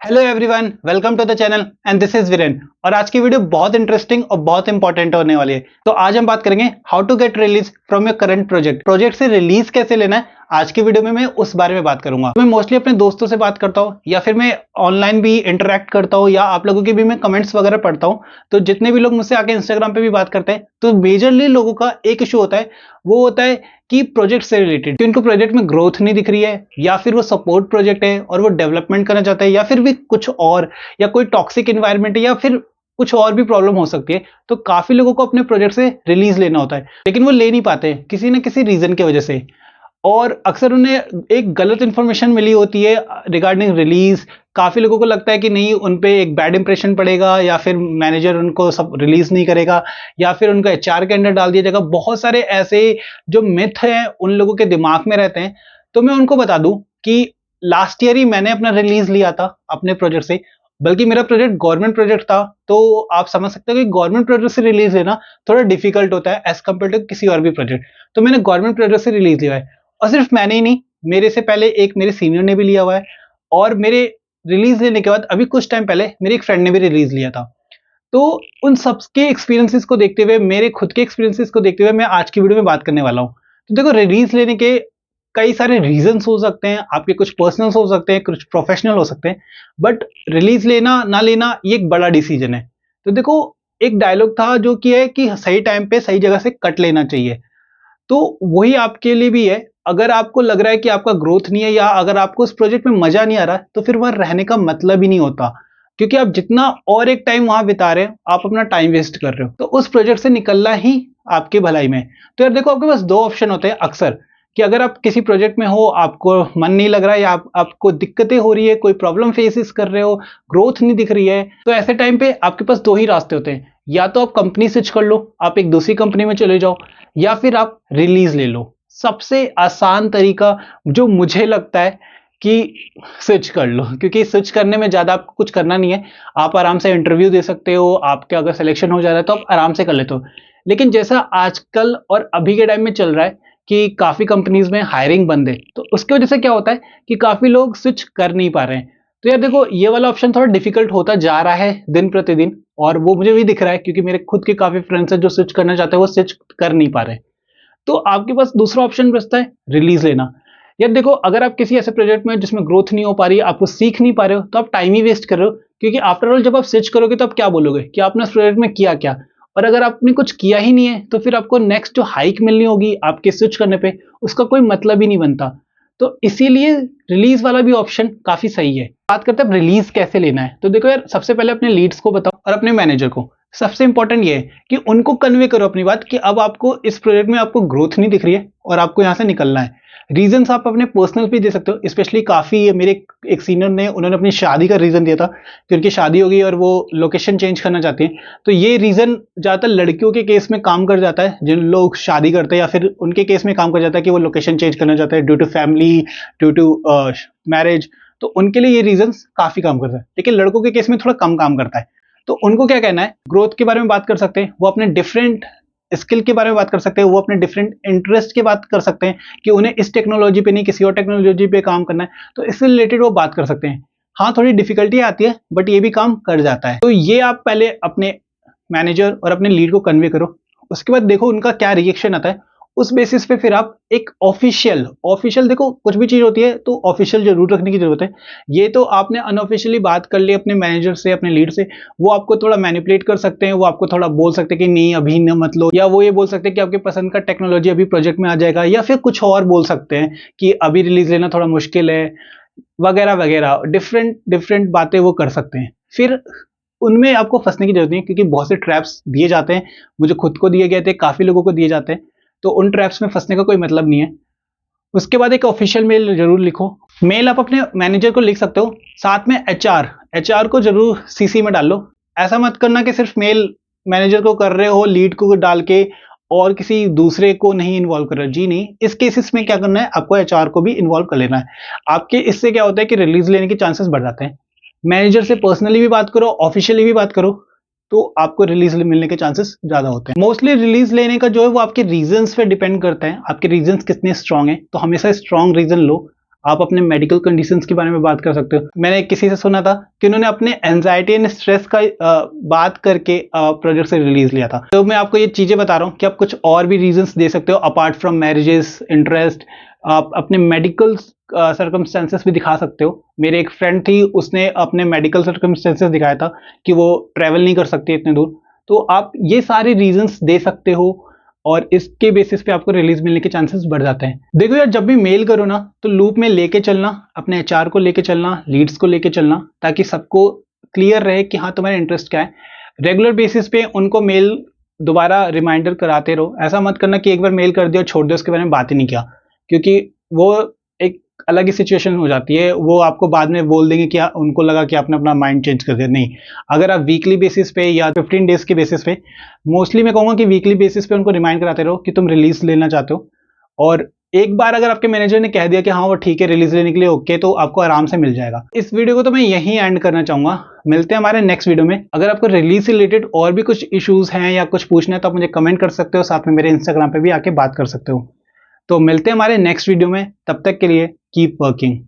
Hello everyone, welcome to the channel and this is Viren. और आज की वीडियो बहुत इंटरेस्टिंग और बहुत इंपॉर्टेंट होने वाली है। तो आज हम बात करेंगे how to get release from your current project से रिलीज कैसे लेना है। आज की वीडियो में मैं उस बारे में बात करूंगा। मैं मोस्टली अपने दोस्तों से बात करता हूँ या फिर मैं ऑनलाइन भी इंटरेक्ट करता हूँ या आप लोगों की भी मैं कमेंट्स वगैरह पढ़ता हूँ। तो जितने भी लोग मुझसे आके इंस्टाग्राम पे भी बात करते हैं तो मेजरली लोगों का एक इशू होता है, वो होता है कि प्रोजेक्ट से रिलेटेड कि उनको प्रोजेक्ट में ग्रोथ नहीं दिख रही है या फिर वो सपोर्ट प्रोजेक्ट है और वो डेवलपमेंट करना चाहते हैं या फिर भी कुछ और, या कोई टॉक्सिक एनवायरनमेंट है या फिर कुछ और भी प्रॉब्लम हो सकती है। तो काफी लोगों को अपने प्रोजेक्ट से रिलीज लेना होता है लेकिन वो ले नहीं पाते किसी न किसी रीजन की वजह से। और अक्सर उन्हें एक गलत इंफॉर्मेशन मिली होती है रिगार्डिंग रिलीज। काफी लोगों को लगता है कि नहीं, उन पे एक बैड इंप्रेशन पड़ेगा या फिर मैनेजर उनको सब रिलीज नहीं करेगा या फिर उनका एचआर के अंडर डाल दिया जाएगा। बहुत सारे ऐसे जो मिथ हैं उन लोगों के दिमाग में रहते हैं। तो मैं उनको बता दूं कि लास्ट ईयर ही मैंने अपना रिलीज लिया था अपने प्रोजेक्ट से, बल्कि मेरा प्रोजेक्ट गवर्नमेंट प्रोजेक्ट था। तो आप समझ सकते हो कि गवर्नमेंट प्रोजेक्ट से रिलीज लेना थोड़ा डिफिकल्ट होता है एज कम्पेयर टू किसी और भी प्रोजेक्ट। तो मैंने गवर्नमेंट प्रोजेक्ट से रिलीज लिया है और सिर्फ मैंने ही नहीं, मेरे से पहले एक मेरे सीनियर ने भी लिया हुआ है और मेरे रिलीज लेने के बाद अभी कुछ टाइम पहले मेरे एक फ्रेंड ने भी रिलीज लिया था। तो उन सबके एक्सपीरियंसेस को देखते हुए, मेरे खुद के एक्सपीरियंसेस को देखते हुए मैं आज की वीडियो में बात करने वाला हूं। तो देखो, रिलीज लेने के कई सारे रीजंस हो सकते हैं, आपके कुछ पर्सनल हो सकते हैं, कुछ प्रोफेशनल हो सकते हैं, बट रिलीज लेना ना लेना ये एक बड़ा डिसीजन है। तो देखो, एक डायलॉग था जो कि है कि सही टाइम पे सही जगह से कट लेना चाहिए। तो वही आपके लिए भी है। अगर आपको लग रहा है कि आपका ग्रोथ नहीं है या अगर आपको उस प्रोजेक्ट में मजा नहीं आ रहा है तो फिर वहां रहने का मतलब ही नहीं होता, क्योंकि आप जितना और एक टाइम वहां बिता रहे हो आप अपना टाइम वेस्ट कर रहे हो। तो उस प्रोजेक्ट से निकलना ही आपकी भलाई में। तो यार देखो, आपके पास दो ऑप्शन होते हैं अक्सर, कि अगर आप किसी प्रोजेक्ट में हो, आपको मन नहीं लग रहा है या आपको दिक्कतें हो रही है, कोई प्रॉब्लम फेसेस कर रहे हो, ग्रोथ नहीं दिख रही है, तो ऐसे टाइम पे आपके पास दो ही रास्ते होते हैं। या तो आप कंपनी स्विच कर लो, आप एक दूसरी कंपनी में चले जाओ, या फिर आप रिलीज ले लो। सबसे आसान तरीका जो मुझे लगता है कि स्विच कर लो, क्योंकि स्विच करने में ज्यादा आपको कुछ करना नहीं है। आप आराम से इंटरव्यू दे सकते हो, आपके अगर सिलेक्शन हो जा रहा है तो आप आराम से कर लेते हो। लेकिन जैसा आजकल और अभी के टाइम में चल रहा है कि काफी कंपनीज में हायरिंग बंद है, तो उसकी वजह से क्या होता है कि काफी लोग स्विच कर नहीं पा रहे हैं। तो यार देखो, ये वाला ऑप्शन थोड़ा डिफिकल्ट होता जा रहा है दिन प्रतिदिन, और वो मुझे भी दिख रहा है क्योंकि मेरे खुद के काफी फ्रेंड्स हैं जो स्विच करना चाहते हैं, वो स्विच कर नहीं पा रहे हैं। तो आपके पास दूसरा ऑप्शन बचता है रिलीज लेना। यार देखो, अगर आप किसी ऐसे प्रोजेक्ट में जिसमें ग्रोथ नहीं हो पा रही है, आपको सीख नहीं पा रहे हो, तो आप टाइम ही वेस्ट कर रहे हो। क्योंकि आफ्टर ऑल जब आप स्विच करोगे तो आप क्या बोलोगे कि आपने उस प्रोजेक्ट में किया क्या। और अगर आपने कुछ किया ही नहीं है तो फिर आपको नेक्स्ट जो हाइक मिलनी होगी आपके स्विच करने पे, उसका कोई मतलब ही नहीं बनता। तो इसीलिए रिलीज वाला भी ऑप्शन काफी सही है। बात करते हैं रिलीज कैसे लेना है। तो देखो यार, सबसे पहले अपने लीड्स को बताओ और अपने मैनेजर को। सबसे इंपॉर्टेंट ये है कि उनको कन्वे करो अपनी बात कि अब आपको इस प्रोजेक्ट में आपको ग्रोथ नहीं दिख रही है और आपको यहां से निकलना है। रीजंस आप अपने पर्सनल भी दे सकते हो। स्पेशली काफी मेरे एक सीनियर ने, उन्होंने अपनी शादी का रीजन दिया था कि उनकी शादी हो गई और वो लोकेशन चेंज करना चाहते हैं। तो ये रीजन ज्यादातर लड़कियों के केस में काम कर जाता है, जिन लोग शादी करते हैं या फिर उनके केस में काम कर जाता है कि वो लोकेशन चेंज करना चाहते हैं due to family, due to marriage. तो उनके लिए ये रीजंस काफी काम करता है, लेकिन लड़कों के केस में थोड़ा कम काम करता है। तो उनको क्या कहना है, ग्रोथ के बारे में बात कर सकते हैं, वो अपने डिफरेंट स्किल के बारे में बात कर सकते हैं, वो अपने डिफरेंट इंटरेस्ट की बात कर सकते हैं कि उन्हें इस टेक्नोलॉजी पे नहीं किसी और टेक्नोलॉजी पे काम करना है। तो इससे रिलेटेड वो बात कर सकते हैं। हाँ, थोड़ी डिफिकल्टी आती है बट ये भी काम कर जाता है। तो ये आप पहले अपने मैनेजर और अपने लीड को कन्वे करो, उसके बाद देखो उनका क्या रिएक्शन आता है। उस बेसिस पे फिर आप एक ऑफिशियल ऑफिशियल देखो, कुछ भी चीज होती है तो ऑफिशियल जरूर रखने की जरूरत है। ये तो आपने अनऑफिशियली बात कर ली अपने मैनेजर से, अपने लीड से, वो आपको थोड़ा मैनिपुलेट कर सकते हैं, वो आपको थोड़ा बोल सकते हैं कि नहीं अभी न मत लो, या वो ये बोल सकते हैं कि आपके पसंद का टेक्नोलॉजी अभी प्रोजेक्ट में आ जाएगा, या फिर कुछ और बोल सकते हैं कि अभी रिलीज लेना थोड़ा मुश्किल है, वगैरह वगैरह। डिफरेंट डिफरेंट बातें वो कर सकते हैं। फिर उनमें आपको फंसने की जरूरत नहीं है, क्योंकि बहुत से ट्रैप्स दिए जाते हैं। मुझे खुद को दिए गए थे, काफी लोगों को दिए जाते हैं। तो उन ट्रैप्स में फंसने का कोई मतलब नहीं है। उसके बाद एक ऑफिशियल मेल जरूर लिखो। मेल आप अपने मैनेजर को लिख सकते हो, साथ में एचआर को जरूर सीसी में डाल लो। ऐसा मत करना कि सिर्फ मेल मैनेजर को कर रहे हो, लीड को डाल के, और किसी दूसरे को नहीं इन्वॉल्व कर रहे हो। जी नहीं, इस केसेस में क्या करना है, आपको एचआर को भी इन्वॉल्व कर लेना है। आपके इससे क्या होता है कि रिलीज लेने के चांसेस बढ़ जाते हैं। मैनेजर से पर्सनली भी बात करो, ऑफिशियली भी बात करो, तो आपको रिलीज मिलने के चांसेस ज्यादा होते हैं। मोस्टली रिलीज लेने का जो है वो आपके रीजंस पे डिपेंड करता है, आपके रीजंस कितने स्ट्रांग हैं। तो हमेशा स्ट्रांग रीजन लो, आप अपने मेडिकल कंडीशंस के बारे में बात कर सकते हो। मैंने किसी से सुना था कि उन्होंने अपने एंजाइटी एंड स्ट्रेस का बात करके प्रोजेक्ट से रिलीज लिया था। तो मैं आपको ये चीजें बता रहा हूँ कि आप कुछ और भी रीजंस दे सकते हो अपार्ट फ्रॉम मैरिजेस, इंटरेस्ट। आप अपने मेडिकल सर्कमस्टेंसेस भी दिखा सकते हो। मेरे एक फ्रेंड थी, उसने अपने मेडिकल सर्कमस्टेंसेस दिखाया था कि वो ट्रैवल नहीं कर सकती इतने दूर। तो आप ये सारे रीजंस दे सकते हो और इसके बेसिस पे आपको रिलीज मिलने के चांसेस बढ़ जाते हैं। देखो यार, जब भी मेल करो ना तो लूप में लेके चलना, अपने एचआर को लेके चलना, लीड्स को लेके चलना, ताकि सबको क्लियर रहे कि हाँ तुम्हारा इंटरेस्ट क्या है। रेगुलर बेसिस पे उनको मेल दोबारा रिमाइंडर कराते रहो। ऐसा मत करना कि एक बार मेल कर दिया और छोड़ दिया, उसके बारे में बात ही नहीं किया, क्योंकि वो एक अलग ही सिचुएशन हो जाती है। वो आपको बाद में बोल देंगे कि उनको लगा कि आपने अपना माइंड चेंज कर दिया। नहीं, अगर आप वीकली बेसिस पे या 15 डेज के बेसिस पे, मोस्टली मैं कहूँगा कि वीकली बेसिस पे उनको रिमाइंड कराते रहो कि तुम रिलीज लेना चाहते हो। और एक बार अगर आपके मैनेजर ने कह दिया कि हाँ वो ठीक है रिलीज लेने के लिए ओके, तो आपको आराम से मिल जाएगा। इस वीडियो को तो मैं यहीं एंड करना चाहूंगा। मिलते हैं हमारे नेक्स्ट वीडियो में। अगर आपको रिलीज से रिलेटेड और भी कुछ इश्यूज हैं या कुछ पूछना है तो आप मुझे कमेंट कर सकते हो, साथ में मेरे इंस्टाग्राम पे भी आके बात कर सकते हो। तो मिलते हैं हमारे नेक्स्ट वीडियो में, तब तक के लिए कीप वर्किंग।